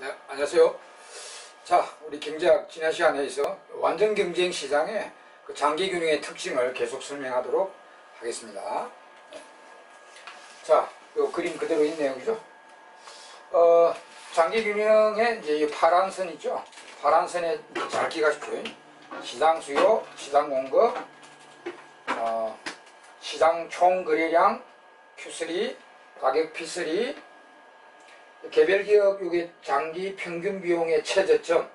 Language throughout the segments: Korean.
네, 안녕하세요. 자, 우리 경제학 지난 시간에서 완전 경쟁 시장의 그 장기 균형의 특징을 계속 설명하도록 하겠습니다. 네. 자, 요 그림 그대로 있네요, 그죠? 장기 균형에 이제 이 파란 선 있죠? 파란 선에 잘 기억하십시오. 시장 수요, 시장 공급, 시장 총 거래량 Q3, 가격 P3, 개별 기업 요게 장기 평균 비용의 최저점,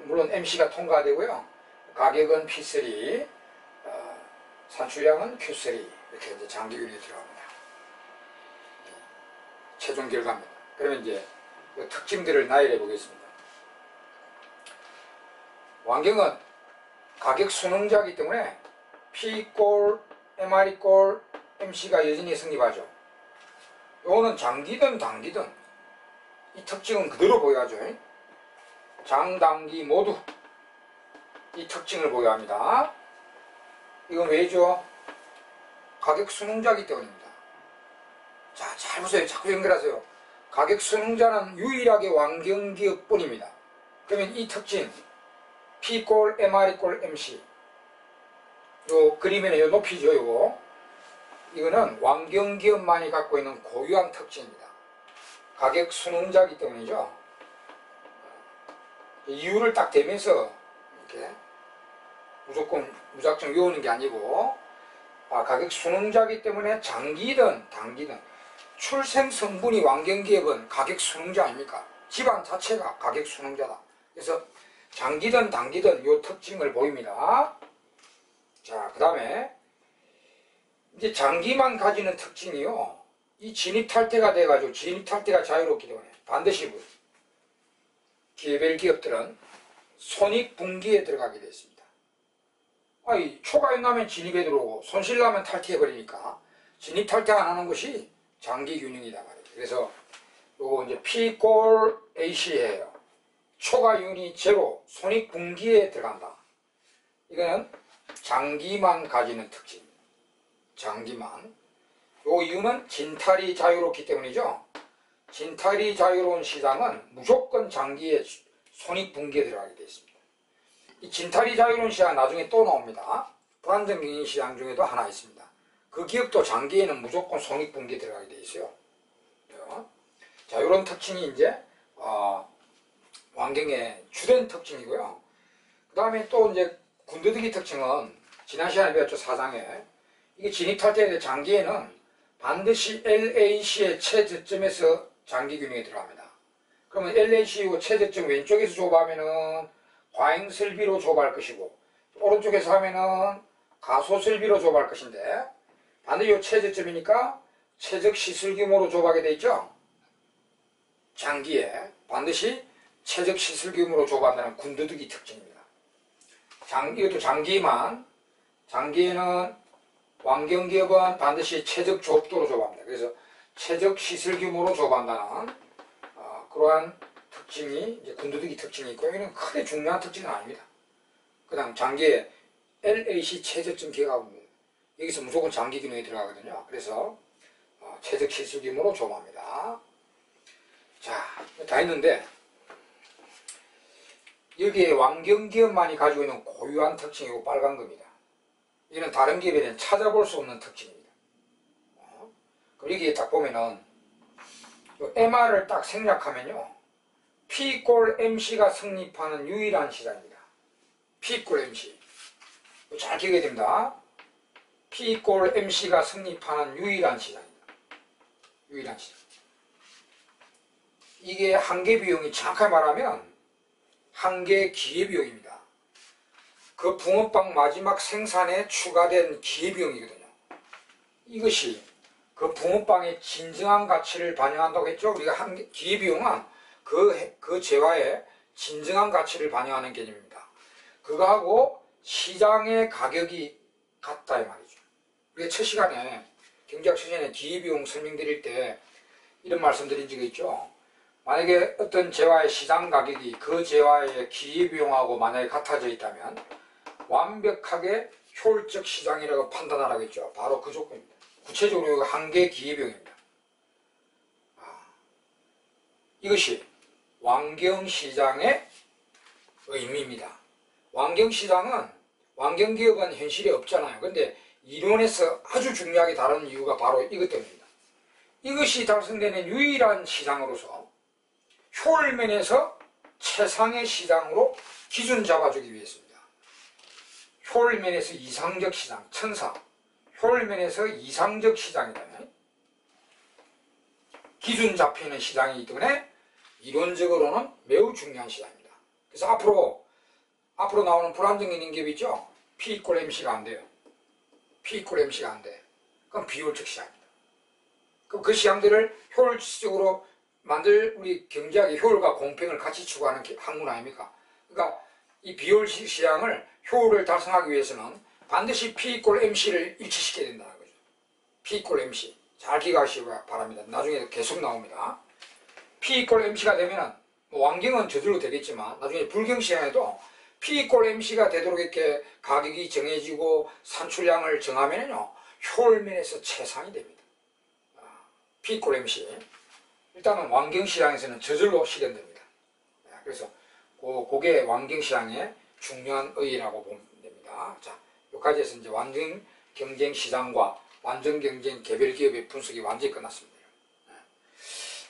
물론 MC가 통과되고요. 가격은 P3, 산출량은 Q3 이렇게 이제 장기 균형에 들어갑니다. 최종 결과입니다. 그러면 이제 그 특징들을 나열해 보겠습니다. 환경은 가격 순응자이기 때문에 P=, MR=, MC가 여전히 성립하죠. 요거는 장기든 단기든 이 특징은 그대로 보여야죠. 장단기 모두 이 특징을 보여합니다. 이건 왜죠? 가격 순응자이기 때문입니다. 자, 잘 보세요. 자꾸 연결하세요. 가격 순응자는 유일하게 환경기업 뿐입니다. 그러면 이 특징 P=, MR=, MC 요 그림에는 요 높이죠. 요거 이거는 환경기업만이 갖고 있는 고유한 특징입니다. 가격 순응자이기 때문이죠. 이유를 딱 대면서 이렇게 무작정 외우는 게 아니고, 가격 순응자이기 때문에 장기든 단기든 출생 성분이 환경기업은 가격 순응자 아닙니까? 집안 자체가 가격 순응자다. 그래서 장기든 단기든 이 특징을 보입니다. 자, 그 다음에 이제 장기만 가지는 특징이요. 이 진입탈퇴가 돼가지고 진입탈퇴가 자유롭기 때문에 반드시 개별 기업들은 손익분기에 들어가게 되어 있습니다. 초과이익 나면 진입에 들어오고 손실 나면 탈퇴해버리니까 진입탈퇴 안 하는 것이 장기균형이다 말이죠. 그래서 요거 이제 P=AC예요. 초과이익이 제로, 손익분기에 들어간다. 이거는 장기만 가지는 특징입니다. 장기만. 요 이유는 진탈이 자유롭기 때문이죠. 진탈이 자유로운 시장은 무조건 장기에 손익분기에 들어가게 되어 있습니다. 이 진탈이 자유로운 시장은 나중에 또 나옵니다. 불안정적인 시장 중에도 하나 있습니다. 그 기업도 장기에는 무조건 손익분기에 들어가게 되어 있어요. 자, 이런 특징이 이제 환경의 주된 특징이고요. 그 다음에 또 이제 군더더기 특징은 지난 시간에 배웠죠. 4장에 이게 진입탈퇴의 장기에는 반드시 LAC의 최저점에서 장기균형에 들어갑니다. 그러면 LAC 최저점 왼쪽에서 좁아하면은 과잉설비로 좁아할 것이고, 오른쪽에서 하면은 가소설비로 좁아할 것인데, 반드시 이 최저점이니까 최적 시설 규모로 좁아하게 돼 있죠. 장기에 반드시 최적 시설 규모로 좁아한다는 군더더기 특징입니다. 이것도 장기만, 장기에는 환경기업은 반드시 최적 좁도로 좁아합니다. 그래서 최적 시설 규모로 좁아한다는 그러한 특징이 이제 군더더기 특징이 있고, 이는 크게 중요한 특징은 아닙니다. 그냥 장기에 LAC 최저점 기억하고 여기서 무조건 장기 균형에 들어가거든요. 그래서 최적 시설 규모로 좁아합니다. 자, 다 했는데 여기에 환경기업만이 가지고 있는 고유한 특징이고 빨간 겁니다. 이는 다른 기업에 대한 찾아볼 수 없는 특징입니다. 그럼 여기에 딱 보면은 MR을 딱 생략하면요, P=MC가 성립하는 유일한 시장입니다. P=MC 잘 기억해야 됩니다. P=MC가 성립하는 유일한 시장입니다. 유일한 시장. 이게 한계 비용이 정확하게 말하면 한계 기회비용입니다. 그 붕어빵 마지막 생산에 추가된 기회비용이거든요. 이것이 그 붕어빵의 진정한 가치를 반영한다고 했죠. 우리가 기회비용은 그 재화의 진정한 가치를 반영하는 개념입니다. 그거하고 시장의 가격이 같다 이 말이죠. 우리가 첫 시간에 경제학 시간에 기회비용 설명드릴 때 이런 말씀 드린 적이 있죠. 만약에 어떤 재화의 시장 가격이 그 재화의 기회비용하고 만약에 같아져 있다면 완벽하게 효율적 시장이라고 판단하라고 했죠. 바로 그 조건입니다. 구체적으로 한계 기회비용입니다. 이것이 환경시장의 의미입니다. 환경시장은, 환경기업은 현실에 없잖아요. 근데 이론에서 아주 중요하게 다루는 이유가 바로 이것 때문입니다. 이것이 달성되는 유일한 시장으로서 효율면에서 최상의 시장으로 기준 잡아주기 위해서입니다. 효율면에서 이상적 시장, 천사. 효율면에서 이상적 시장이라면 기준 잡히는 시장이기 때문에 이론적으로는 매우 중요한 시장입니다. 그래서 앞으로 나오는 불안정적인 기업이 있죠? P 이퀄 MC가 안 돼요. P 이퀄 MC가 안 돼. 그럼 비효율적 시장입니다. 그럼 그 시장들을 효율적으로 만들 우리 경제학의 효율과 공평을 같이 추구하는 학문 아닙니까? 그러니까 이 비효율적 시장을 효율을 달성하기 위해서는 반드시 P 이퀄 MC를 일치시켜야 된다는 거죠. P 이퀄 MC. 잘 기억하시기 바랍니다. 나중에 계속 나옵니다. P 이퀄 MC가 되면은 뭐 환경은 저절로 되겠지만 나중에 불경 시장에도 P 이퀄 MC가 되도록 이렇게 가격이 정해지고 산출량을 정하면요 효율면에서 최상이 됩니다. P 이퀄 MC. 일단은 환경시장에서는 저절로 실현됩니다. 그래서 그게 환경시장의 중요한 의의라고 보면 됩니다. 자, 여기까지 해서 이제 완전경쟁시장과 완전경쟁 개별기업의 분석이 완전히 끝났습니다.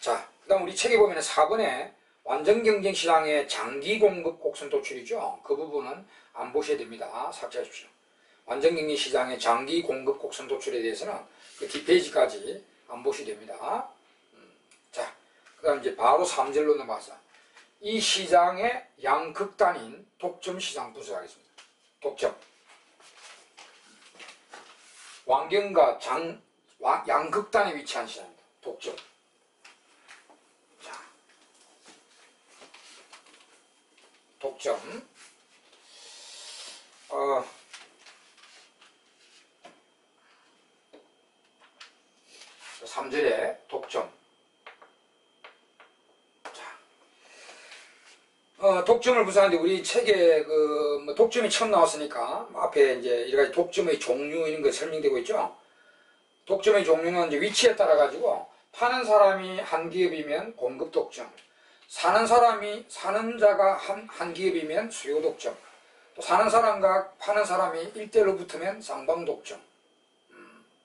자, 그 다음 우리 책에 보면 4번에 완전경쟁시장의 장기공급 곡선 도출이죠. 그 부분은 안 보셔야 됩니다. 삭제하십시오. 완전경쟁시장의 장기공급 곡선 도출에 대해서는 그 뒷페이지까지 안 보셔야 됩니다. 자, 그 다음 이제 바로 3절로 넘어가서 이 시장의 양극단인 독점시장 분석하겠습니다. 독점. 환경과 양극단에 위치한 시장입니다. 독점. 자, 독점. 3절에 독점. 독점을 분석하는데 우리 책에 뭐 독점이 처음 나왔으니까 앞에 이제 여러 가지 독점의 종류 이런 거 설명되고 있죠. 독점의 종류는 이제 위치에 따라 가지고 파는 사람이 한 기업이면 공급 독점, 사는 자가 한 기업이면 수요 독점, 또 사는 사람과 파는 사람이 1대1로 붙으면 쌍방 독점.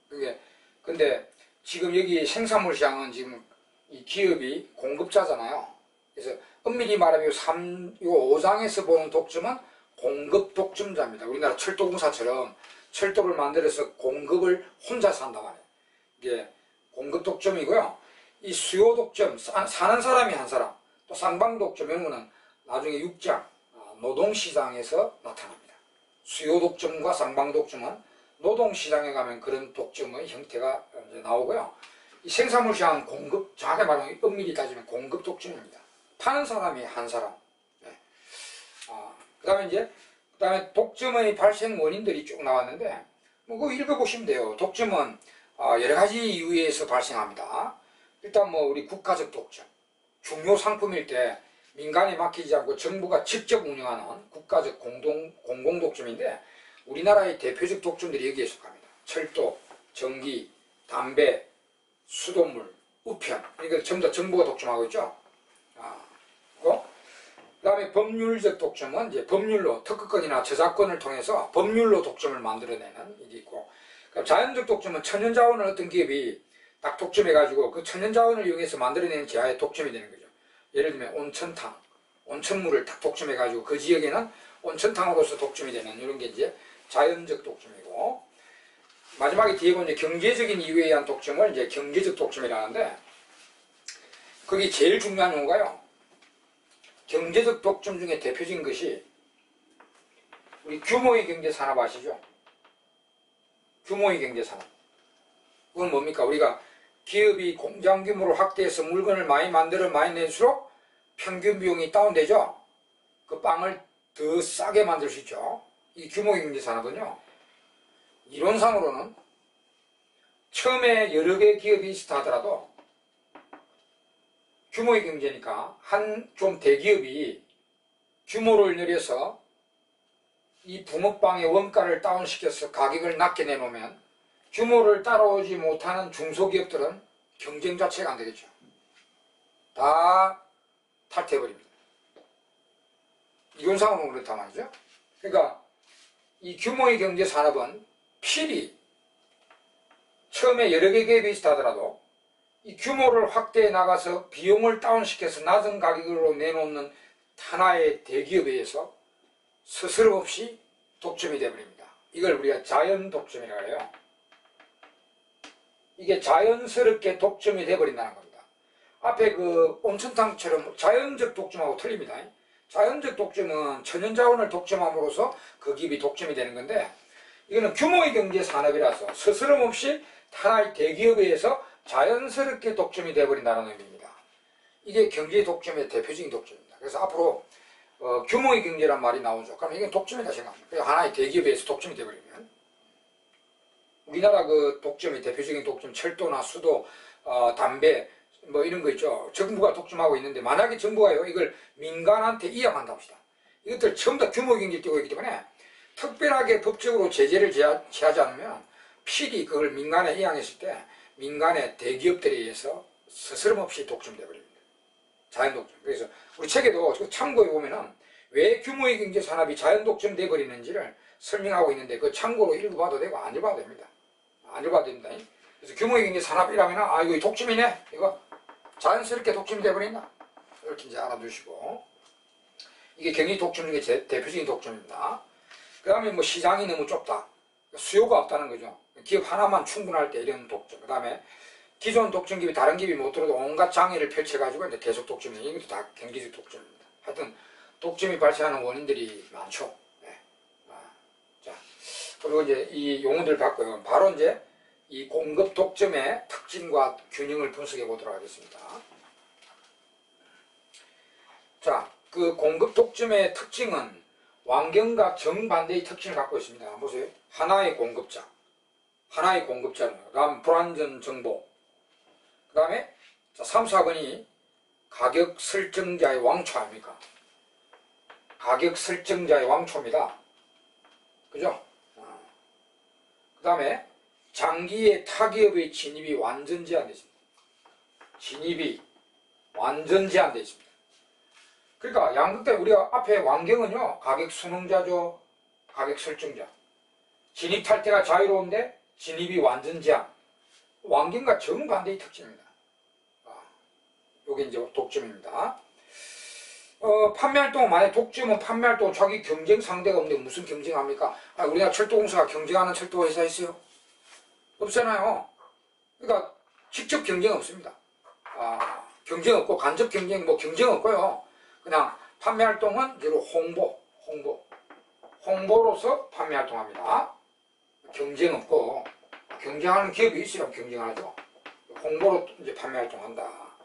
그게 근데 지금 여기 생산물 시장은 지금 이 기업이 공급자잖아요. 그래서 엄밀히 말하면 5장에서 보는 독점은 공급 독점자입니다. 우리나라 철도공사처럼 철도를 만들어서 공급을 혼자서 한다고 하네요. 이게 공급 독점이고요. 이 수요 독점, 사는 사람이 한 사람, 또 쌍방 독점 이런 거는 나중에 6장 노동시장에서 나타납니다. 수요 독점과 쌍방 독점은 노동시장에 가면 그런 독점의 형태가 이제 나오고요. 이 생산물 시장은 공급, 정확히 말하면 엄밀히 따지면 공급 독점입니다. 파는 사람이 한 사람. 네. 그 다음에 독점의 발생 원인들이 쭉 나왔는데, 뭐, 그거 읽어보시면 돼요. 독점은, 여러 가지 이유에서 발생합니다. 일단 뭐, 우리 국가적 독점. 중요 상품일 때 민간에 맡기지 않고 정부가 직접 운영하는 국가적 공공 독점인데, 우리나라의 대표적 독점들이 여기에 속합니다. 철도, 전기, 담배, 수돗물, 우편. 그러니까 전부 다 정부가 독점하고 있죠. 그 다음에 법률적 독점은 이제 법률로 특허권이나 저작권을 통해서 법률로 독점을 만들어내는 일이 있고, 그럼 자연적 독점은 천연자원을 어떤 기업이 딱 독점해가지고 그 천연자원을 이용해서 만들어내는 재화의 독점이 되는 거죠. 예를 들면 온천탕, 온천물을 딱 독점해가지고 그 지역에는 온천탕으로서 독점이 되는 이런 게 이제 자연적 독점이고, 마지막에 뒤에 보면 경제적인 이유에 의한 독점을 이제 경제적 독점이라는데, 거기 제일 중요한 용어가요. 경제적 독점 중에 대표적인 것이 우리 규모의 경제 산업 아시죠? 규모의 경제 산업. 그건 뭡니까? 우리가 기업이 공장 규모를 확대해서 물건을 많이 만들어 많이 낼수록 평균 비용이 다운되죠? 그 빵을 더 싸게 만들 수 있죠? 이 규모의 경제 산업은요, 이론상으로는 처음에 여러 개 기업이 있다 하더라도 규모의 경제니까 좀 대기업이 규모를 늘려서 이 붕어빵의 원가를 다운시켜서 가격을 낮게 내놓으면 규모를 따라오지 못하는 중소기업들은 경쟁 자체가 안 되겠죠. 다 탈퇴해버립니다. 이론상으로는 그렇단 말이죠. 그러니까 이 규모의 경제 산업은 필히 처음에 여러 개 기업이 비슷하더라도 이 규모를 확대해 나가서 비용을 다운시켜서 낮은 가격으로 내놓는 하나의 대기업에 의해서 스스럼 없이 독점이 되어버립니다. 이걸 우리가 자연 독점이라고 해요. 이게 자연스럽게 독점이 되어버린다는 겁니다. 앞에 그 온천탕처럼 자연적 독점하고 틀립니다. 자연적 독점은 천연자원을 독점함으로써 그 기업이 독점이 되는 건데, 이거는 규모의 경제 산업이라서 스스럼 없이 하나의 대기업에 의해서 자연스럽게 독점이 되어버린다는 의미입니다. 이게 경제 독점의 대표적인 독점입니다. 그래서 앞으로 규모의 경제란 말이 나오죠. 그럼 이게 독점이다 생각합니다. 그래서 하나의 대기업에 의해서 독점이 되어버리면, 우리나라 그 독점의 대표적인 독점, 철도나 수도, 담배 뭐 이런 거 있죠. 정부가 독점하고 있는데, 만약에 정부가요 이걸 민간한테 이양한다 합시다. 이것들 전부 다 규모 경제를 띄고 있기 때문에 특별하게 법적으로 제재를 취하지 않으면 필히 그걸 민간에 이양했을 때 민간의 대기업들에 의해서 스스럼 없이 독점되어 버립니다. 자연 독점. 그래서 우리 책에도 참고해 보면은 왜 규모의 경제 산업이 자연 독점되어 버리는지를 설명하고 있는데, 그 참고로 읽어봐도 되고 안 읽어봐도 됩니다. 안 읽어봐도 됩니다. 그래서 규모의 경제 산업이라면 이거 독점이네, 이거 자연스럽게 독점이 되어버린다, 이렇게 이제 알아두시고, 이게 경제 독점 중에 대표적인 독점입니다. 그 다음에 뭐 시장이 너무 좁다, 수요가 없다는 거죠. 기업 하나만 충분할 때 이런 독점. 그 다음에 기존 독점 기업이 다른 기업이 못 들어도 온갖 장애를 펼쳐가지고 이제 계속 독점이, 이것도 다 경제적 독점입니다. 하여튼 독점이 발생하는 원인들이 많죠. 네. 자, 그리고 이제 이 용어들 봤고요. 바로 이제 이 공급 독점의 특징과 균형을 분석해 보도록 하겠습니다. 자, 그 공급 독점의 특징은 완경과 정반대의 특징을 갖고 있습니다. 보세요. 하나의 공급자, 그 다음 불완전 정보, 그 다음에 3, 4번이 가격 설정자의 왕초 아닙니까? 가격 설정자의 왕초입니다. 그죠? 그 다음에 장기의 타기업의 진입이 완전 제한되어 있습니다. 진입이 완전 제한되어 있습니다. 그러니까 양극대, 우리가 앞에 완경은요 가격 순응자죠, 가격 설정자. 진입 탈퇴가 자유로운데 진입이 완전 제한. 완경과 정반대의 특징입니다. 요게 이제 독점입니다. 판매활동, 만약 독점은 판매활동 자기 경쟁 상대가 없는데 무슨 경쟁합니까? 우리나라 철도공사가 경쟁하는 철도 회사 있어요? 없잖아요. 그러니까 직접 경쟁 없습니다. 경쟁 없고 간접 경쟁 뭐 경쟁 없고요. 그냥 판매활동은 주로 홍보로서 판매활동합니다. 경쟁 없고, 경쟁하는 기업이 있으면 경쟁하죠. 홍보로 이제 판매활동한다.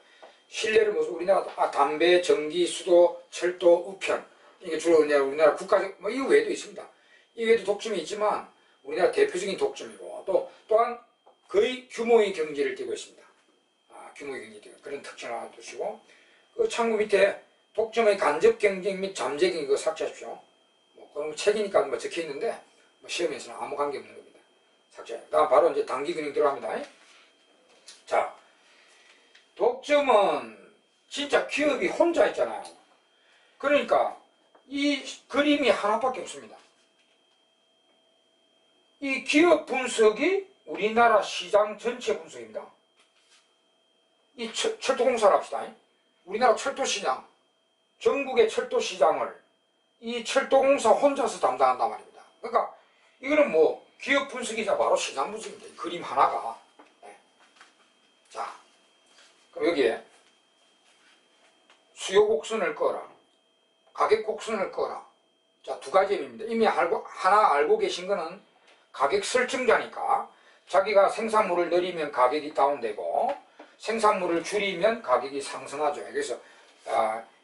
신뢰를 모습, 우리나라 담배, 전기, 수도, 철도, 우편, 이게 주로 이제 우리나라 국가적, 뭐 이 외에도 있습니다. 이 외에도 독점이 있지만 우리나라 대표적인 독점이고, 또한 거의 규모의 경제를 띠고 있습니다. 규모의 경제 띠고 그런 특징을 하나 두시고, 그 창구 밑에 독점의 간접 경쟁 및 잠재 경쟁 이거 삭제하십시오. 뭐 그런 책이니까 뭐 적혀 있는데 뭐 시험에서는 아무 관계 없는 겁니다. 삭제. 다음 바로 이제 단기 경영 들어갑니다. 자, 독점은 진짜 기업이 혼자 있잖아요. 그러니까 이 그림이 하나밖에 없습니다. 이 기업 분석이 우리나라 시장 전체 분석입니다. 이 철도공사를 합시다. 우리나라 철도시장, 전국의 철도시장을 이 철도공사 혼자서 담당한단 말입니다. 그러니까 이거는 뭐 기업 분석이자 바로 시장 분석입니다. 이 그림 하나가. 네. 자, 그럼 여기에 수요 곡선을 꺼라, 가격 곡선을 꺼라. 자, 두 가지 의미입니다. 이미 하나 알고 계신 거는 가격 설정자니까 자기가 생산물을 늘리면 가격이 다운되고 생산물을 줄이면 가격이 상승하죠. 그래서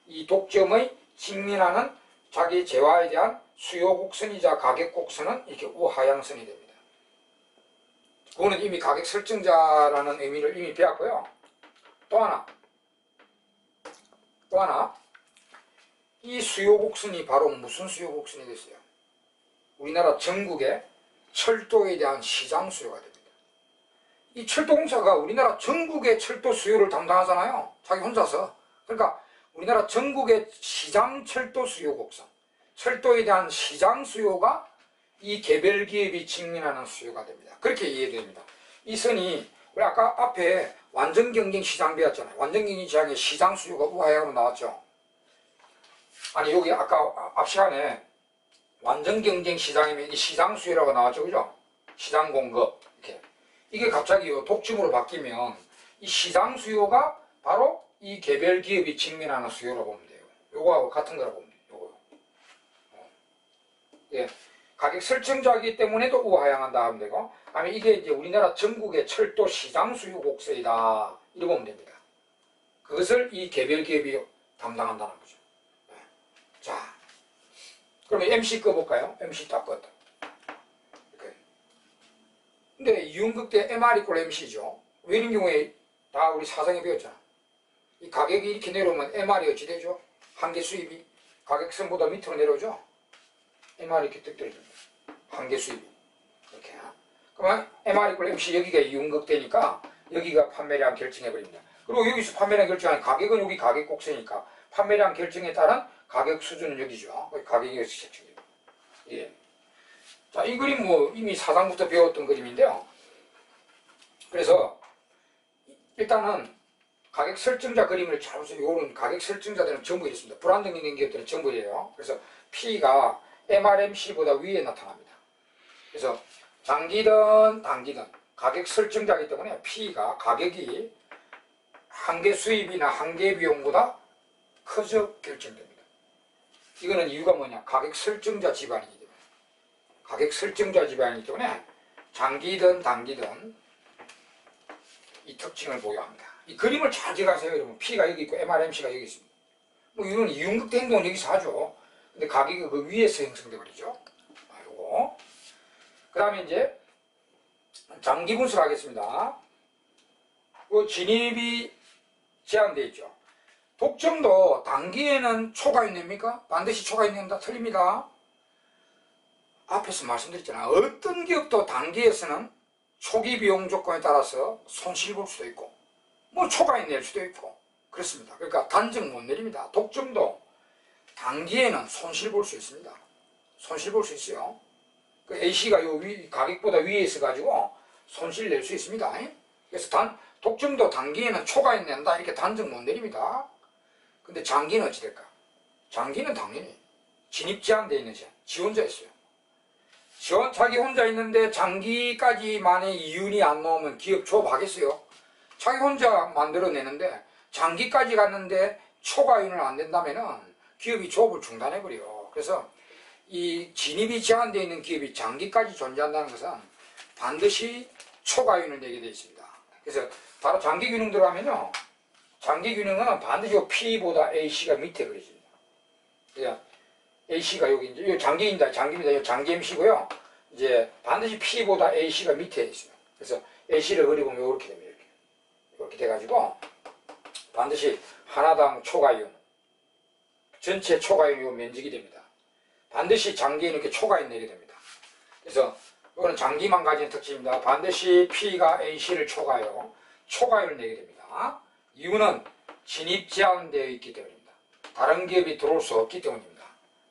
이 독점의 직면하는 자기 재화에 대한 수요 곡선이자 가격 곡선은 이렇게 우하향선이 됩니다. 그거는 이미 가격 설정자라는 의미를 이미 배웠고요. 또 하나 이 수요 곡선이 바로 무슨 수요 곡선이 됐어요? 우리나라 전국의 철도에 대한 시장 수요가 됩니다. 이 철도공사가 우리나라 전국의 철도 수요를 담당하잖아요. 자기 혼자서. 그러니까 우리나라 전국의 시장 철도 수요 곡선, 철도에 대한 시장 수요가 이 개별 기업이 직면하는 수요가 됩니다. 그렇게 이해됩니다. 이 선이 우리 아까 앞에 완전 경쟁 시장 배웠잖아요. 완전 경쟁 시장에 시장 수요가 우하향으로 나왔죠. 아니 여기 아까 앞 시간에 완전 경쟁 시장이면 이 시장 수요라고 나왔죠, 그죠? 시장 공급 이렇게 이게 갑자기 독점으로 바뀌면 이 시장 수요가 바로 이 개별 기업이 직면하는 수요라고 보면 돼요. 요거하고 같은 거라고 보면 돼요. 요거. 예. 가격 설정자이기 때문에도 우하향한다 하면 되고, 아니면 이게 이제 우리나라 전국의 철도 시장 수요 곡선이다. 이렇게 보면 됩니다. 그것을 이 개별 기업이 담당한다는 거죠. 네. 자, 그러면 MC 꺼볼까요? MC 딱 껐다. 이렇게. 근데 이윤극대 MR 이꼴 MC죠. 왜 이런 경우에 다 우리 사상에 배웠잖아. 이 가격이 이렇게 내려오면 MR이 어찌 되죠? 한계 수입이 가격선보다 밑으로 내려오죠? MR이 이렇게 뚝 떨어집니다. 한계 수입이. 이렇게. 그러면 MR 이꼴 MC 여기가 이윤극대니까 여기가 판매량 결정해버립니다. 그리고 여기서 판매량 결정하는 가격은 여기 가격 곡선이니까 판매량 결정에 따른 가격 수준은 여기죠. 가격이 여기서 책정됩니다. 예. 자, 이 그림 뭐 이미 사상부터 배웠던 그림인데요. 그래서 일단은 가격 설정자 그림을 잘 보세요. 요런 가격 설정자들은 전부 이렇습니다. 불안정된 기업들은 전부 이래요. 그래서 P가 MRMC보다 위에 나타납니다. 그래서 장기든 단기든 가격 설정자이기 때문에 P가 가격이 한계 수입이나 한계 비용보다 커져 결정됩니다. 이거는 이유가 뭐냐? 가격 설정자 집안이기 때문에. 가격 설정자 집안이기 때문에 장기든 단기든 이 특징을 보유합니다. 이 그림을 잘 기억하세요, 여러분. P가 여기 있고 MRMC가 여기 있습니다. 뭐 이건 이윤극대 행동은 여기서 하죠. 근데 가격이 그 위에서 형성돼 버리죠. 요거. 그 다음에 이제 장기 분석을 하겠습니다. 그 진입이 제한되어 있죠. 독점도 단기에는 초과이익 냅니까? 반드시 초과이익 낸다? 틀립니다. 앞에서 말씀드렸잖아요. 어떤 기업도 단기에서는 초기 비용 조건에 따라서 손실 볼 수도 있고 뭐 초과이익 낼 수도 있고 그렇습니다. 그러니까 단정 못 내립니다. 독점도 단기에는 손실 볼 수 있습니다. 손실 볼 수 있어요. 그 A씨가 요 가격보다 위에 있어가지고 손실 낼 수 있습니다. 그래서 독점도 단기에는 초과이익 낸다 이렇게 단정 못 내립니다. 근데 장기는 어찌 될까? 장기는 당연히 진입 제한되어 있는 지 혼자 있어요. 자기 혼자 있는데 장기까지만의 이윤이 안 나오면 기업 조업하겠어요? 자기 혼자 만들어내는데 장기까지 갔는데 초과이익을 안 된다면은 기업이 조업을 중단해버려요. 그래서 이 진입이 제한되어 있는 기업이 장기까지 존재한다는 것은 반드시 초과이익을 내게 되어 있습니다. 그래서 바로 장기균형 들어가면요. 장기균형은 반드시 P보다 A씨가 밑에 그려집니다. 그냥 A씨가 여기 이제 이 장기입니다. 이 장기 MC고요. 이제 반드시 P보다 A씨가 밑에 있어요. 그래서 A씨를 그려보면 이렇게 됩니다. 이렇게 돼가지고 반드시 하나당 초과이익, 전체 초과이익 면적이 됩니다. 반드시 장기에는 이렇게 초과이익 내게 됩니다. 그래서 이거는 장기만 가진 특징입니다. 반드시 P가 A씨를 초과이익을 내게 됩니다. 이유는 진입 제한되어 있기 때문입니다. 다른 기업이 들어올 수 없기 때문입니다.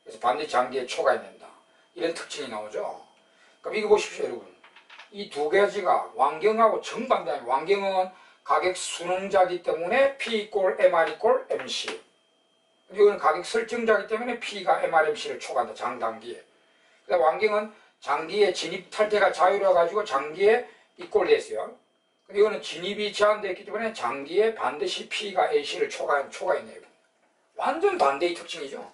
그래서 반드시 장기에 초과이익 낸다. 이런 특징이 나오죠. 그럼 이거 보십시오, 여러분. 이 두 가지가 완경하고 정반대입니다. 완경은 가격 순응자이기 때문에 P = MR = MC. 이거는 가격 설정자이기 때문에 P가 MRMC를 초과한다. 장단기에. 그다음 완경은 장기에 진입 탈퇴가 자유로워 가지고 장기에 이꼴 됐어요. 근데 이거는 진입이 제한되었기 때문에 장기에 반드시 P가 A씨를 초과했네요. 완전 반대의 특징이죠.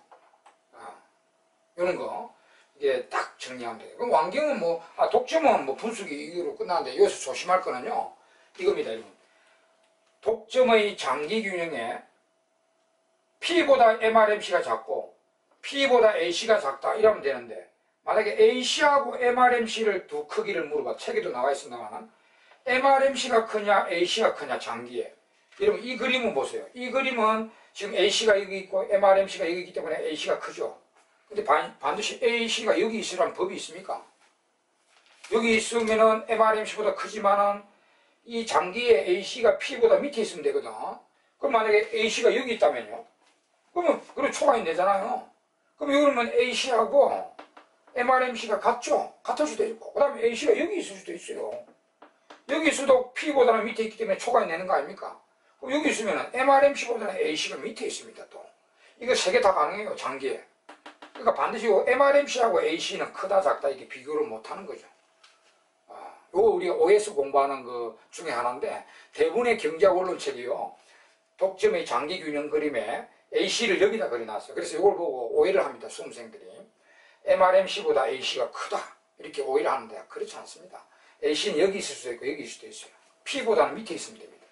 이런 거 이게 딱 정리하면 돼요. 그럼 완경은 뭐 독점은 뭐 분수기 이거로 끝나는데 여기서 조심할 거는요. 이겁니다, 여러분. 독점의 장기 균형에 P보다 MRMC가 작고 P보다 A씨가 작다 이러면 되는데 만약에 A씨하고 MRMC를 두 크기를 물어봐. 책에도 나와 있습니다만 MRMC가 크냐 A씨가 크냐 장기에. 여러분 이 그림은 보세요. 이 그림은 지금 A씨가 여기 있고 MRMC가 여기 있기 때문에 A씨가 크죠. 근데 반드시 A씨가 여기 있으라는 법이 있습니까? 여기 있으면은 MRMC보다 크지만은 이 장기에 A씨가 P보다 밑에 있으면 되거든. 그럼 만약에 A씨가 여기 있다면요. 그러면 그래 초과이 되잖아요. 그럼 이러면 AC하고 MRMC가 같죠? 같을 수도 있고, 그 다음에 AC가 여기 있을 수도 있어요. 여기 있어도 P보다는 밑에 있기 때문에 초과이 내는 거 아닙니까? 그럼 여기 있으면 MRMC보다는 AC가 밑에 있습니다. 또 이거 세 개 다 가능해요, 장기에. 그러니까 반드시 MRMC하고 AC는 크다 작다 이렇게 비교를 못하는 거죠. 요거 우리 OS 공부하는 그 중에 하나인데, 대부분의 경제학 원론책이요, 독점의 장기 균형 그림에 AC를 여기다 그려놨어요. 그래서 이걸 보고 오해를 합니다, 수험생들이. MRMC보다 AC가 크다 이렇게 오해를 하는데, 그렇지 않습니다. AC는 여기 있을 수도 있고 여기 있을 수도 있어요. P보다는 밑에 있으면 됩니다.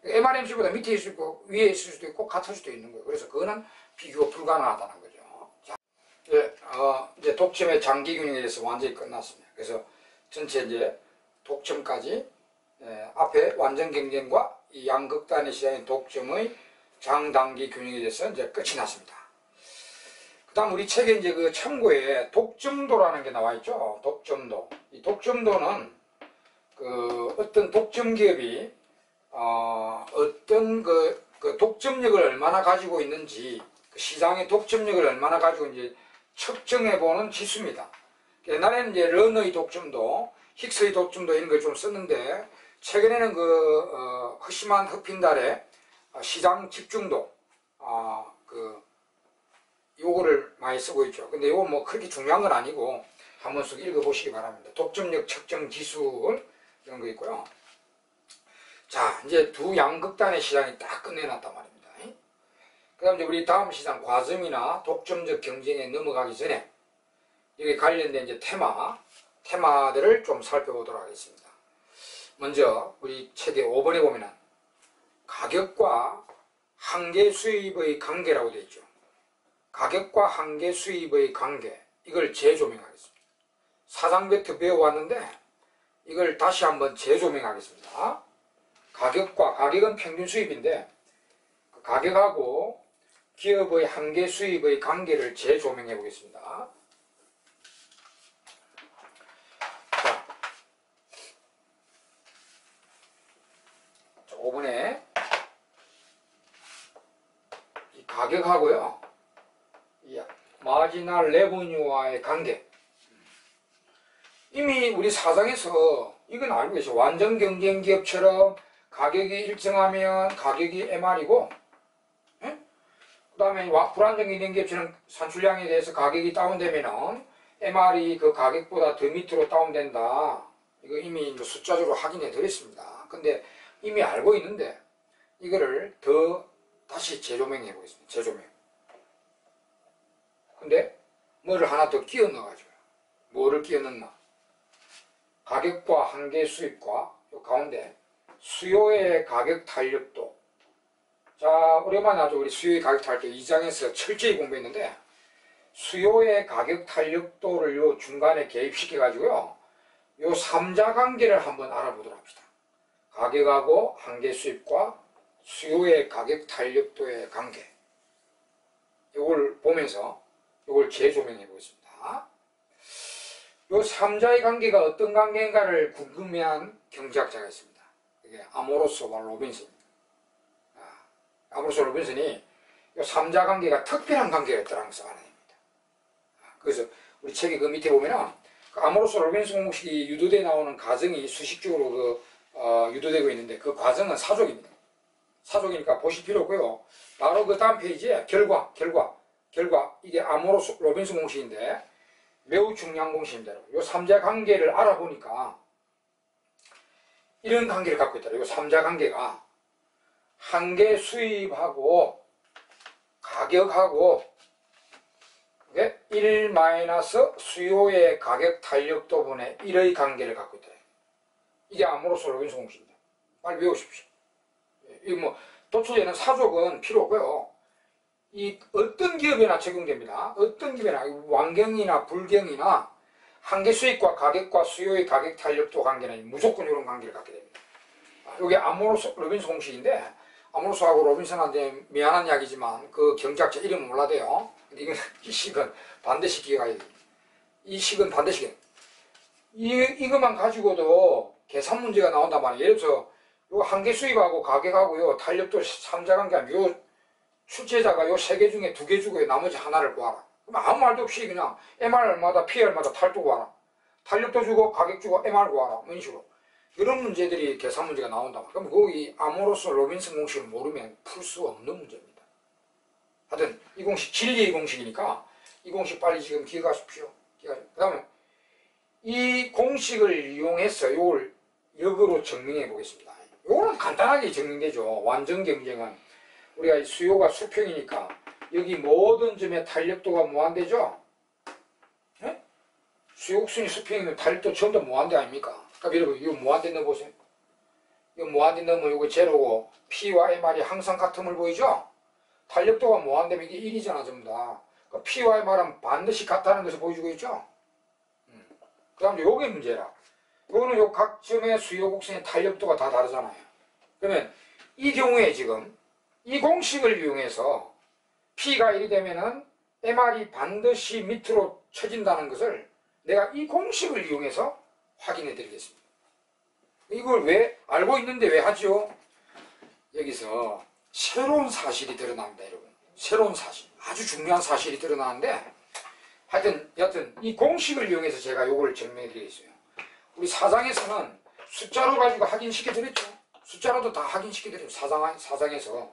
MRMC보다 밑에 있을 수도 있고 위에 있을 수도 있고 같을 수도 있는 거예요. 그래서 그거는 비교가 불가능하다는 거죠. 자, 이제 독점의 장기 균형에 대해서 완전히 끝났습니다. 그래서 전체 이제 독점까지, 앞에 완전 경쟁과 이 양극단의 시장인 독점의 장단기 균형에 대해서 이제 끝이 났습니다. 그 다음 우리 책에 이제 그 참고에 독점도라는 게 나와 있죠. 독점도. 이 독점도는 그 어떤 독점 기업이 어떤 그 독점력을 얼마나 가지고 있는지, 그 시장의 독점력을 얼마나 가지고 있는지 측정해보는 지수입니다. 옛날에는 이제 런의 독점도, 힉스의 독점도 이런 걸 좀 썼는데, 최근에는 그 허시만 허핀달의 시장 집중도, 요거를 많이 쓰고 있죠. 근데 요거 뭐 그렇게 중요한 건 아니고 한번 씩 읽어보시기 바랍니다. 독점력 측정 지수 이런 거 있고요. 자, 이제 두 양극단의 시장이 딱 끝내놨단 말입니다. 그 다음 이제 우리 다음 시장 과점이나 독점적 경쟁에 넘어가기 전에 여기 관련된 이제 테마들을 좀 살펴보도록 하겠습니다. 먼저 우리 책의 5번에 보면은 가격과 한계 수입의 관계라고 되어 있죠. 가격과 한계 수입의 관계, 이걸 재조명하겠습니다. 사장배트 배워왔는데 이걸 다시 한번 재조명하겠습니다. 가격은 평균 수입인데, 그 가격하고 기업의 한계 수입의 관계를 재조명해 보겠습니다. 자, 5번에 이 가격하고요, 이 마지널 레버뉴와의 관계, 이미 우리 사장에서 이건 알고 계셔. 완전 경쟁 기업처럼 가격이 일정하면 가격이 MR이고, 그 다음에 불안정 경쟁 기업처럼 산출량에 대해서 가격이 다운되면은 MR이 그 가격보다 더 밑으로 다운된다. 이거 이미 숫자적으로 확인해 드렸습니다. 근데 이미 알고 있는데 이거를 더 다시 재조명해 보겠습니다. 재조명. 근데 뭐를 하나 더 끼워 넣어가지고, 뭐를 끼워 넣나? 가격과 한계 수입과 요 가운데 수요의 가격 탄력도. 자, 오랜만에 아주 우리 수요의 가격 탄력도 2장에서 철저히 공부했는데, 수요의 가격 탄력도를 요 중간에 개입시켜 가지고요, 요 3자 관계를 한번 알아보도록 합시다. 가격하고 한계 수입과 수요의 가격 탄력도의 관계, 이걸 보면서 이걸 재조명해 보겠습니다. 요 3자의 관계가 어떤 관계인가를 궁금해한 경제학자가 있습니다. 이게 아모로소와 로빈슨입니다. 아모로소 로빈슨이 요 3자 관계가 특별한 관계였다는 것을 알아냅니다. 그래서 우리 책의 그 밑에 보면은 그 아모로소 로빈슨 공식이 유도되어 나오는 과정이 수식적으로 유도되고 있는데, 그 과정은 사족입니다. 사족이니까 보실 필요 없고요. 바로 그 다음 페이지에 결과, 이게 아모로소 로빈슨 공식인데 매우 중요한 공식입니다. 요 3자 관계를 알아보니까 이런 관계를 갖고 있다. 요 3자 관계가 한계 수입하고 가격하고 1 마이너스 수요의 가격 탄력도 분의 1의 관계를 갖고 있다. 이게 아모로소 로빈슨 공식입니다. 빨리 외우십시오. 이 뭐 도초에는 사족은 필요 없고요. 이 어떤 기업에나 적용됩니다. 어떤 기업에나, 완경이나 불경이나 한계 수익과 가격과 수요의 가격 탄력도 관계는 무조건 이런 관계를 갖게 됩니다. 이게 아모로소 로빈슨 공식인데, 아모로소하고 로빈슨한테 미안한 이야기지만 그 경제학자 이름 몰라도요. 이건 이 식은 반드시 기억해야 됩니다. 이 식은 반드시 이것만 가지고도 계산 문제가 나온단 말이에요. 예를 들어서 요 한계 수입하고 가격하고요 탄력도 3자 관계하면 요 출제자가 요 세 개 중에 두 개 주고 나머지 하나를 구하라. 그럼 아무 말도 없이 그냥 MR마다 PR마다 탈도 구하라. 탄력도 주고 가격 주고 MR 구하라. 뭐 이런 식으로. 이런 문제들이 계산 문제가 나온다. 그럼 거기 아모로스 로빈슨 공식을 모르면 풀 수 없는 문제입니다. 하여튼 이 공식 진리의 공식이니까 이 공식 빨리 지금 기억하십시오. 그 다음에 이 공식을 이용해서 이걸 역으로 증명해 보겠습니다. 이거는 간단하게 증명되죠. 완전 경쟁은 우리가 수요가 수평이니까 여기 모든 점의 탄력도가 무한대죠. 네? 수요 곡선이 수평이면 탄력도 전부 다 무한대 아닙니까? 그러니까 여러분 이거 무한대 넣어보세요. 이거 무한대 넣으면 이거 제로고 P와 MR이 항상 같음을 보이죠? 탄력도가 무한대면 이게 1이잖아 전부 다. 그러니까 P와 MR은 반드시 같다는 것을 보여주고 있죠? 그 다음에 요게 문제라. 이거는 요 각 점의 수요 곡선의 탄력도가 다 다르잖아요. 그러면 이 경우에 지금 이 공식을 이용해서 P가 1이 되면은 MR이 반드시 밑으로 쳐진다는 것을 내가 이 공식을 이용해서 확인해 드리겠습니다. 이걸 왜 알고 있는데 왜 하죠? 여기서 새로운 사실이 드러납니다, 여러분. 새로운 사실. 아주 중요한 사실이 드러나는데 여하튼 이 공식을 이용해서 제가 요걸 증명해 드리겠어요. 우리 사장에서는 숫자로 가지고 확인시켜 드렸죠. 숫자로도 다 확인시켜 드려요. 사장에서.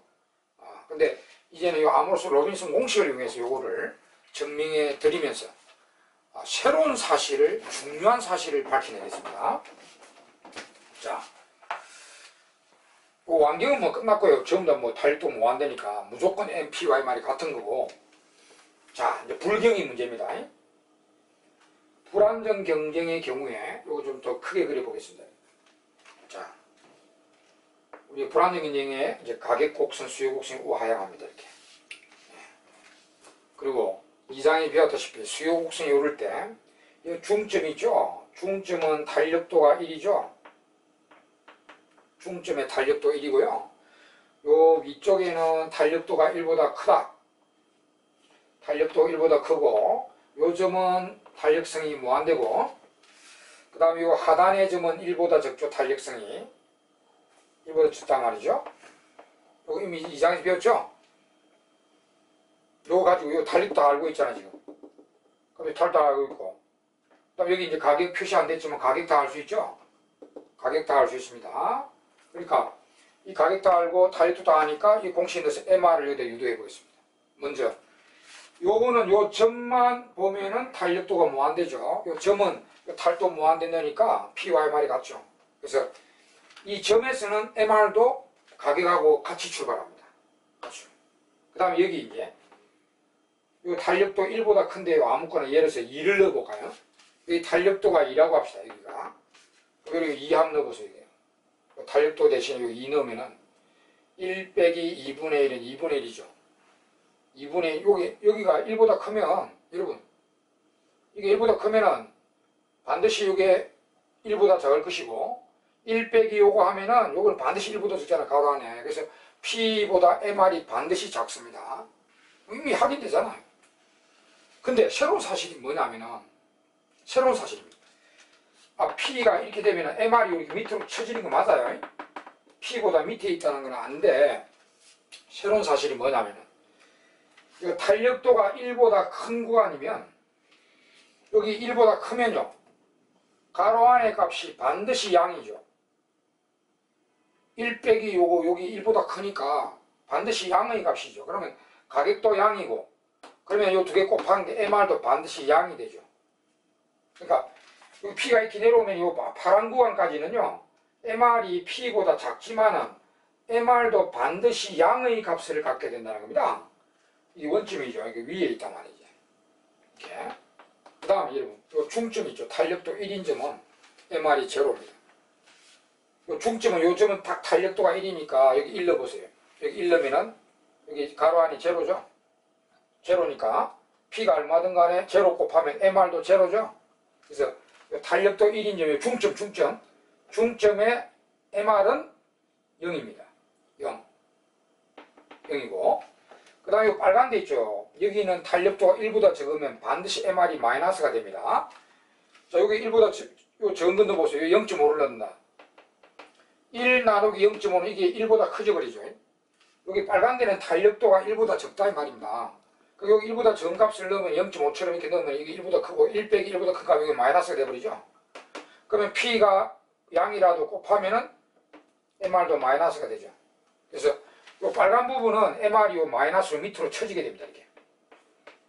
근데 이제는 요 아모로스 로빈슨 공식을 이용해서 요거를 증명해 드리면서 새로운 사실을, 중요한 사실을 밝혀내겠습니다. 자, 그 완경은 뭐 끝났고요. 전부 다 뭐 탄력도 뭐 안 되니까 무조건 MPY 말이 같은 거고. 자, 이제 불경이 문제입니다. 불안정 경쟁의 경우에 요거 좀 더 크게 그려보겠습니다. 자, 우리 불안정 경쟁에 이제 가격 곡선, 수요 곡선이 우하향합니다. 이렇게. 그리고 이상이 배웠다시피 수요 곡선이 오를 때 이 중점이 있죠. 중점은 탄력도가 1이죠. 중점의 탄력도 1이고요. 요 위쪽에는 탄력도가 1보다 크다. 탄력도 1보다 크고 요 점은 탄력성이 무한대고 그 다음에 요 하단의 점은 1보다 적죠. 탄력성이 1보다 적단 말이죠. 요거 이미 이상에서 배웠죠. 요거 가지고 요 탄력도 알고 있잖아 지금. 그럼 탄력도 알고 있고 그 다음에 여기 이제 가격 표시 안 됐지만 가격 다 알 수 있죠. 가격 다 알 수 있습니다. 그러니까 이 가격 다 알고 탄력도 다 아니까 이 공식에 넣어서 MR을 여기다 유도해 보겠습니다. 먼저 요거는 요 점만 보면은 탄력도가 무한대죠. 요 점은 탄력도 무한대 넣으니까 P와 MR이 같죠. 그래서 이 점에서는 MR도 가격하고 같이 출발합니다. 그렇죠. 그 다음에 여기 이제 요 탄력도 1보다 큰데요. 아무거나 예를 들어서 2를 넣어볼까요? 여기 탄력도가 2라고 합시다. 여기가. 그리고 2 한번 넣어보세요. 탄력도 대신에 여기 2 넣으면은 1 빼기 2분의 1은 2분의 1이죠. 2분의 여기가 1보다 크면 여러분 이게 1보다 크면은 반드시 이게 1보다 작을 것이고 1 빼기 요거 하면은 요거는 반드시 1보다 작잖아 가로 안에. 그래서 P보다 MR이 반드시 작습니다. 이미 확인되잖아요. 근데 새로운 사실이 뭐냐면은 새로운 사실입니다. P가 이렇게 되면은 MR이 이렇게 밑으로 쳐지는 거 맞아요. P보다 밑에 있다는 건 안 돼. 새로운 사실이 뭐냐면은 이 탄력도가 1보다 큰 구간이면 여기 1보다 크면요 가로 안의 값이 반드시 양이죠. 1 빼기 요거 여기 1보다 크니까 반드시 양의 값이죠. 그러면 가격도 양이고 그러면 요 두 개 곱하는 게 MR도 반드시 양이 되죠. 그러니까 여기 P가 이렇게 내려오면 요 파란 구간까지는요 MR이 P보다 작지만은 MR도 반드시 양의 값을 갖게 된다는 겁니다. 이게 원점이죠. 이게 위에 있단 말이죠. 이렇게. 그 다음에 여러분, 요 중점 있죠. 탄력도 1인 점은 MR이 제로입니다. 요 중점은, 요 점은 딱 탄력도가 1이니까 여기 1 넣어보세요. 여기 1 넣으면은 여기 가로 안이 제로죠. 제로니까 P가 얼마든 간에 제로 곱하면 MR도 제로죠. 그래서 요 탄력도 1인 점의 중점의 MR은 0입니다. 0. 0이고 그 다음에 빨간 데 있죠. 여기는 탄력도가 1보다 적으면 반드시 MR이 마이너스가 됩니다. 자, 여기 1보다 적은 거 넣어보세요. 0.5를 넣는다. 1 나누기 0.5는 이게 1보다 커져 버리죠. 여기 빨간 데는 탄력도가 1보다 적다 이 말입니다. 그 여기 1보다 적은 값을 넣으면 0.5처럼 이렇게 넣으면 이게 1보다 크고 1 빼기 1보다 큰 값이 마이너스가 돼버리죠. 그러면 P가 양이라도 곱하면은 MR도 마이너스가 되죠. 그래서 이 빨간 부분은 MR이 마이너스로 밑으로 쳐지게 됩니다. 이렇게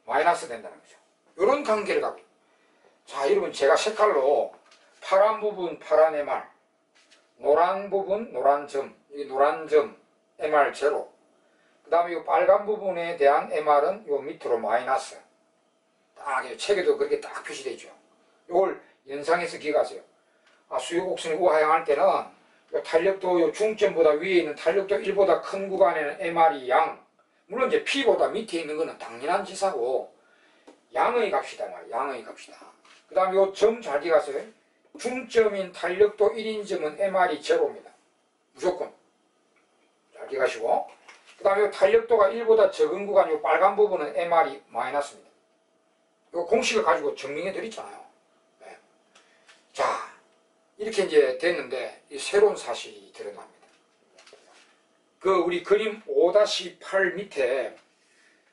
마이너스 된다는 거죠. 이런 관계를 갖고. 자, 여러분 제가 색깔로 파란 부분 파란 MR, 노란 부분 노란 점, 이 노란 점 MR 제로. 그 다음에 이 빨간 부분에 대한 MR은 요 밑으로 마이너스. 딱 책에도 그렇게 딱 표시되어 있죠. 이걸 연상해서 기억하세요. 수요곡선이 우하향할 때는 요 탄력도 요 중점보다 위에 있는 탄력도 1보다 큰 구간에는 MR이 양. 물론 이제 P보다 밑에 있는 거는 당연한 지사고 양의 값이다 말이야. 양의 값이다. 그 다음에 요 점 잘 기억하세요. 중점인 탄력도 1인 점은 MR이 제로입니다. 무조건. 잘 기억하시고. 그 다음에 탄력도가 1보다 적은 구간 요 빨간 부분은 MR이 마이너스입니다. 요 공식을 가지고 증명해 드렸잖아요. 네. 자, 이렇게 이제 됐는데 이 새로운 사실이 드러납니다. 그 우리 그림 5-8 밑에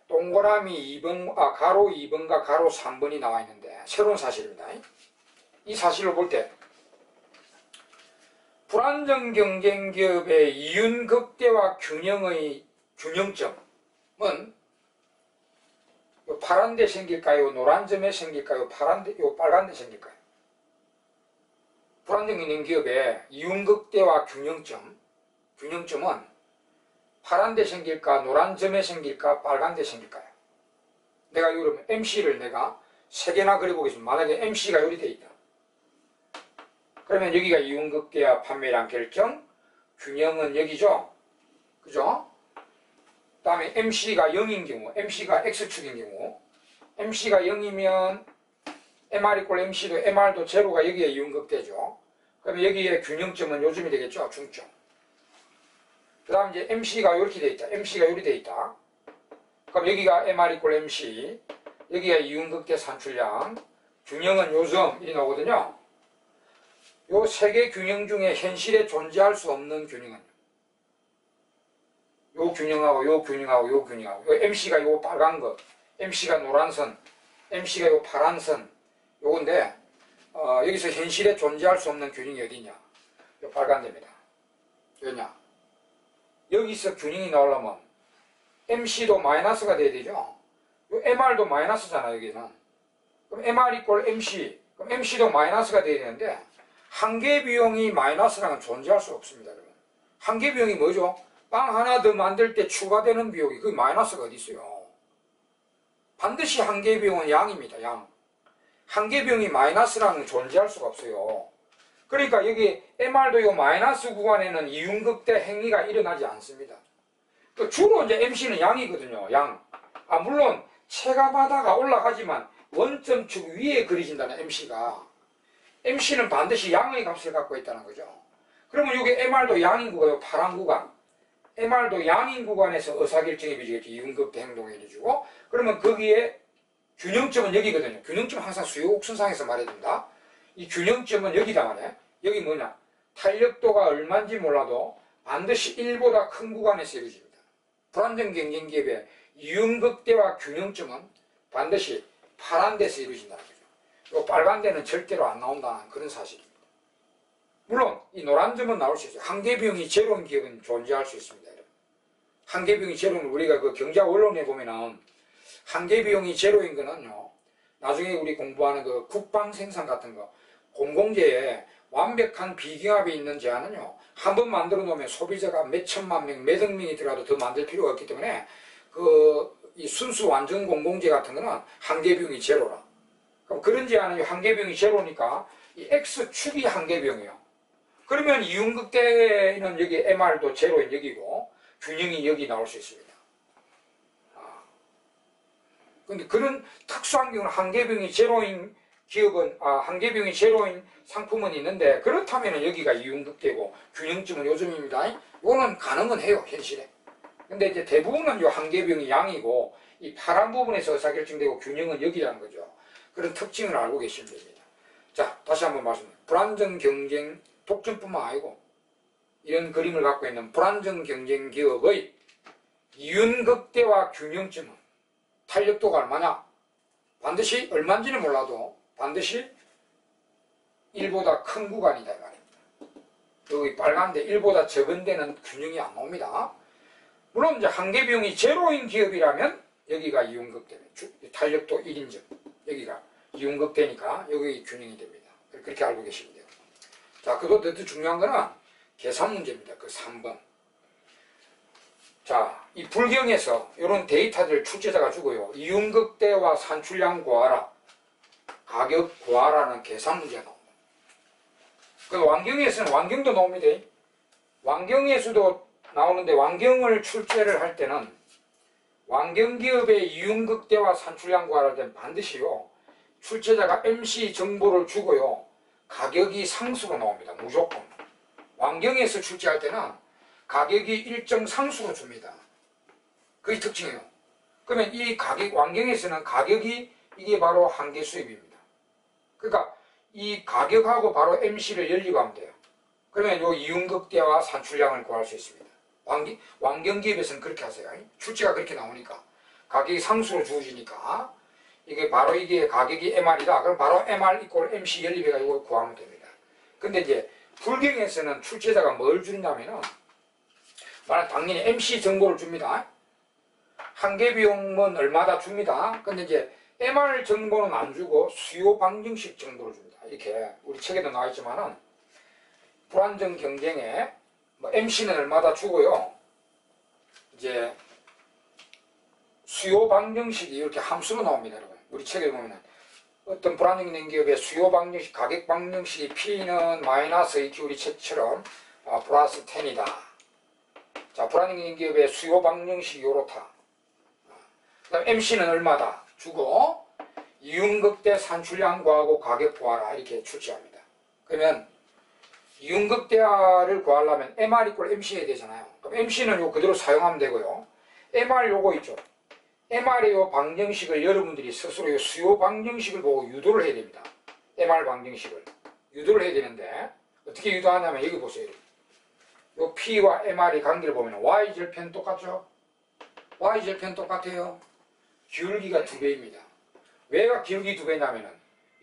동그라미 2번, 가로 2번과 가로 3번이 나와 있는데 새로운 사실입니다. 이 사실을 볼 때 불안정 경쟁 기업의 이윤 극대화 균형의 균형점은 요 파란 데 생길까요? 노란 점에 생길까요? 빨간 데 생길까요? 불안정 경쟁 기업의 이윤 극대화 균형점은 파란 데 생길까? 노란 점에 생길까? 빨간 데 생길까요? 내가 그러면 MC를 내가 3개나 그려보겠습니다. 만약에 MC가 요리 되어 있다. 그러면 여기가 이윤 극대화 판매량 결정, 균형은 여기죠? 그죠? 그 다음에 MC가 0인 경우, MC가 X축인 경우, MC가 0이면 MR 이꼴 MC도 MR도 제로가 여기에 이윤극되죠. 그러면 여기에 균형점은 요즘이 되겠죠. 중점. 그 다음 이제 MC가 이렇게 되어 있다. MC가 이렇게 되어 있다. 그럼 여기가 MR 이꼴 MC, 여기가 이윤극대 산출량, 균형은 요점 이리 나오거든요. 요 세 개 균형 중에 현실에 존재할 수 없는 균형은 요 균형하고 요 균형하고 요 균형하고 요 MC가 요 빨간 거, MC가 노란 선, MC가 요 파란 선 요건데 여기서 현실에 존재할 수 없는 균형이 어디냐? 요 빨간 데입니다. 왜냐? 여기서 균형이 나오려면 MC도 마이너스가 돼야 되죠. 요 MR도 마이너스잖아 여기는. 그럼 MR 이꼴 MC, 그럼 MC도 마이너스가 돼야 되는데 한계 비용이 마이너스랑은 존재할 수 없습니다. 여러분. 한계 비용이 뭐죠? 빵 하나 더 만들 때 추가되는 비용이 그게 마이너스가 어디 있어요? 반드시 한계 비용은 양입니다. 양. 한계 비용이 마이너스랑은 존재할 수가 없어요. 그러니까 여기 MR도 이 마이너스 구간에는 이윤극대 행위가 일어나지 않습니다. 그 주로 이제 MC는 양이거든요. 양. 물론 체감하다가 올라가지만 원점축 위에 그려진다는 MC는 반드시 양의 값을 갖고 있다는 거죠. 그러면 여기 MR도 양인 구간이요. 파란 구간. MR도 양인 구간에서 의사결정이 빚어지겠죠. 이윤극대 행동이 이루어지고 그러면 거기에 균형점은 여기거든요. 균형점은 항상 수요곡선상에서 말해야 된다. 이 균형점은 여기다 말해. 여기 뭐냐? 탄력도가 얼마인지 몰라도 반드시 1보다 큰 구간에서 이루어집니다. 불안정 경쟁기업의 이윤극대와 균형점은 반드시 파란 데서 이루어진다는 거죠. 요 빨간 데는 절대로 안 나온다는 그런 사실입니다. 물론 이 노란 점은 나올 수 있어요. 한계 비용이 제로인 기업은 존재할 수 있습니다. 한계 비용이 제로는 우리가 그 경제학 원론에 보면은 한계 비용이 제로인 거는요. 나중에 우리 공부하는 그 국방 생산 같은 거 공공재에 완벽한 비경합이 있는 제한은요. 한 번 만들어 놓으면 소비자가 몇 천만 명, 몇 억 명이 들어가도 더 만들 필요가 없기 때문에 이 순수 완전 공공재 같은 거는 한계 비용이 제로라. 그럼 그런 제한은 한계 비용이 제로니까 이 X축이 한계 비용이에요. 그러면 이윤극대는 여기 MR도 제로인 여기고 균형이 여기 나올 수 있습니다. 근데 그런 특수한 경우는 한계 비용이 제로인 기업은, 한계 비용이 제로인 상품은 있는데 그렇다면 여기가 이윤극대고 균형점은 요즘입니다. 이거는 가능은 해요, 현실에. 근데 이제 대부분은 요 한계 비용이 양이고 이 파란 부분에서 의사결정되고 균형은 여기라는 거죠. 그런 특징을 알고 계시면 됩니다. 자, 다시 한번 말씀드립니다. 불안정 경쟁, 독점뿐만 아니고 이런 그림을 갖고 있는 불안정 경쟁 기업의 이윤극대와 균형점은 탄력도가 얼마냐? 반드시 얼마인지는 몰라도 반드시 1보다 큰 구간이다 이 말입니다. 여기 빨간데 1보다 적은 데는 균형이 안 나옵니다. 물론 이제 한계 비용이 제로인 기업이라면 여기가 이윤극대입니다. 탄력도 1인점 여기가 이윤극대니까 여기 균형이 됩니다. 그렇게 알고 계시면 돼요. 자, 그것도 더 중요한 거는 계산 문제입니다. 그 3번. 자, 이 불경에서 이런 데이터들 출제자가 주고요. 이윤극대와 산출량 구하라, 가격 구하라는 계산 문제가 나옵니다. 그 완경에서는 완경도 나옵니다. 완경에서도 나오는데 완경을 출제를 할 때는 완경기업의 이윤극대와 산출량 구하라 때는 반드시요. 출제자가 MC 정보를 주고요. 가격이 상수로 나옵니다. 무조건. 완경에서 출제할 때는 가격이 일정 상수로 줍니다. 그게 특징이에요. 그러면 이 가격, 완경에서는 가격이 이게 바로 한계 수입입니다. 그러니까 이 가격하고 바로 MC를 연립하면 돼요. 그러면 요 이윤극대와 산출량을 구할 수 있습니다. 완경기업에서는 그렇게 하세요. 출제가 그렇게 나오니까. 가격이 상수로 주어지니까 이게 바로 이게 가격이 MR이다. 그럼 바로 MR 이꼴 MC 연립해가지고 구하면 됩니다. 근데 이제 불경에서는 출제자가 뭘 주냐면은 만약 당연히 MC 정보를 줍니다. 한계 비용은 얼마다 줍니다. 근데 이제 MR 정보는 안 주고 수요 방정식 정보를 줍니다. 이렇게 우리 책에도 나와 있지만은 불안정 경쟁에 뭐 MC는 얼마다 주고요. 이제 수요 방정식이 이렇게 함수로 나옵니다, 여러분. 우리 책에 보면은 어떤 불안정된 기업의 수요 방정식, 가격 방정식이 P는 마이너스 이렇게 우리 책처럼 플러스 10이다. 자, 불안정된 기업의 수요 방정식이 요렇다. 그 다음 MC는 얼마다 주고 이윤극대 산출량 구하고 가격 구하라 이렇게 출제합니다. 그러면 이윤극대를 구하려면 MR 이꼴 MC 해야 되잖아요. 그럼 MC는 요 그대로 사용하면 되고요. MR 요거 있죠. MR의 요 방정식을 여러분들이 스스로 요 수요 방정식을 보고 유도를 해야 됩니다. MR 방정식을 유도를 해야 되는데 어떻게 유도하냐면 여기 보세요. 요 P와 MR의 관계를 보면 Y절편 똑같죠? Y절편 똑같아요. 기울기가 2배입니다. 왜가 기울기 2배냐면은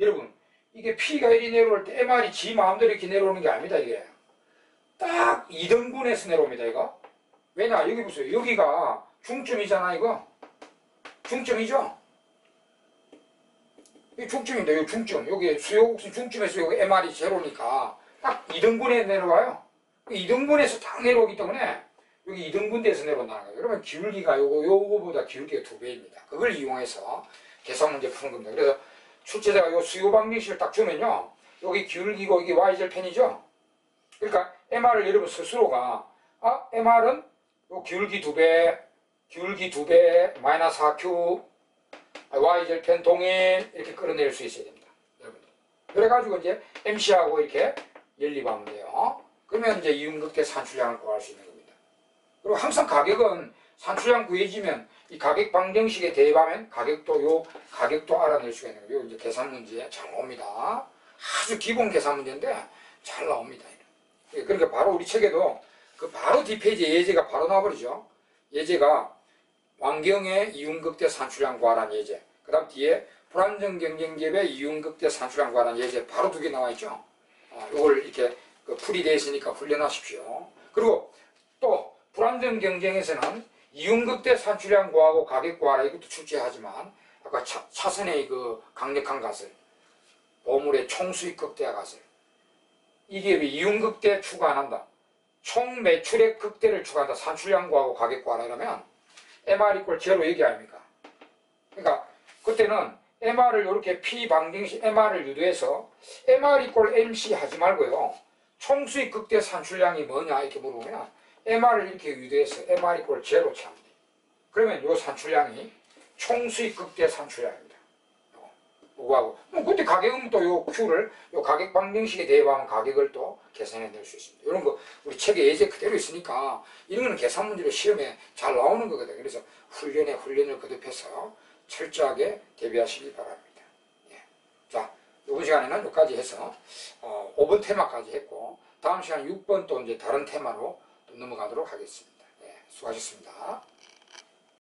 여러분 이게 P가 이리 내려올 때 MR이 지 마음대로 이렇게 내려오는 게 아닙니다. 이게 딱 2등분해서 내려옵니다. 이거 왜냐 여기 보세요. 여기가 중점이잖아. 이거 중점이죠? 이 중점인데 이 중점 여기 수요곡선 중점에서 여기 MR이 제로니까 딱 2등분해 내려와요. 2등분해서 딱 내려오기 때문에 여기 2등분돼서 내려온다는 거예요. 그러면 기울기가 요거보다 기울기가 2배입니다. 그걸 이용해서 계산 문제 푸는 겁니다. 그래서 출제자가 요 수요 방정식을 딱 주면요. 여기 기울기고 이게 Y절편이죠? 그러니까 MR을 여러분 스스로가 MR은 요 기울기 2배 마이너스 4Q Y절편 동일 이렇게 끌어낼 수 있어야 됩니다. 여러분들. 그래가지고 이제 MC하고 이렇게 연립하면 돼요. 그러면 이제 이윤극대 산출량을 구할 수 있는 겁니다. 그리고 항상 가격은 산출량 구해지면 이 가격 방정식에 대입하면 가격도 알아낼 수가 있는 거예요. 이제 계산 문제 잘 나옵니다. 아주 기본 계산 문제인데 잘 나옵니다. 그러니까 바로 우리 책에도 그 바로 뒷페이지에 예제가 바로 나와버리죠. 예제가 완경의 이윤극대 산출량 구하라는 예제. 그 다음 뒤에 불안정 경쟁기업의 이윤극대 산출량 구하라는 예제 바로 2개 나와 있죠. 이걸 이렇게 풀이되어 있으니까 훈련하십시오. 그리고 또 불안정 경쟁에서는 이윤극대 산출량 구하고 가격 구하라 이것도 출제하지만 아까 차선의 그 강력한 가설, 보물의 총수익 극대화 가설, 이 기업이 이윤극대 추가 안 한다. 총 매출액 극대를 추가한다. 산출량 구하고 가격 구하라 이러면 MR 이꼴 제로 얘기 아닙니까? 그러니까 그때는 MR을 이렇게 P 방정식 MR을 유도해서 MR 이꼴 MC 하지 말고요. 총수익 극대 산출량이 뭐냐 이렇게 물어보면 MR을 이렇게 유도해서 MR 이꼴 제로 채우면 돼요. 그러면 요 산출량이 총수익 극대 산출량입니다. 요거하고 그때 가격은 또 요 Q를 요 가격 방정식에 대입하면 가격을 또 계산해 낼 수 있습니다. 이런 거 우리 책에 예제 그대로 있으니까 이런 거는 계산 문제로 시험에 잘 나오는 거거든요. 그래서 훈련에 훈련을 거듭해서 철저하게 대비하시기 바랍니다. 예. 자, 이번 시간에는 여기까지 해서 5번 테마까지 했고 다음 시간 6번 또 이제 다른 테마로 또 넘어가도록 하겠습니다. 예, 수고하셨습니다.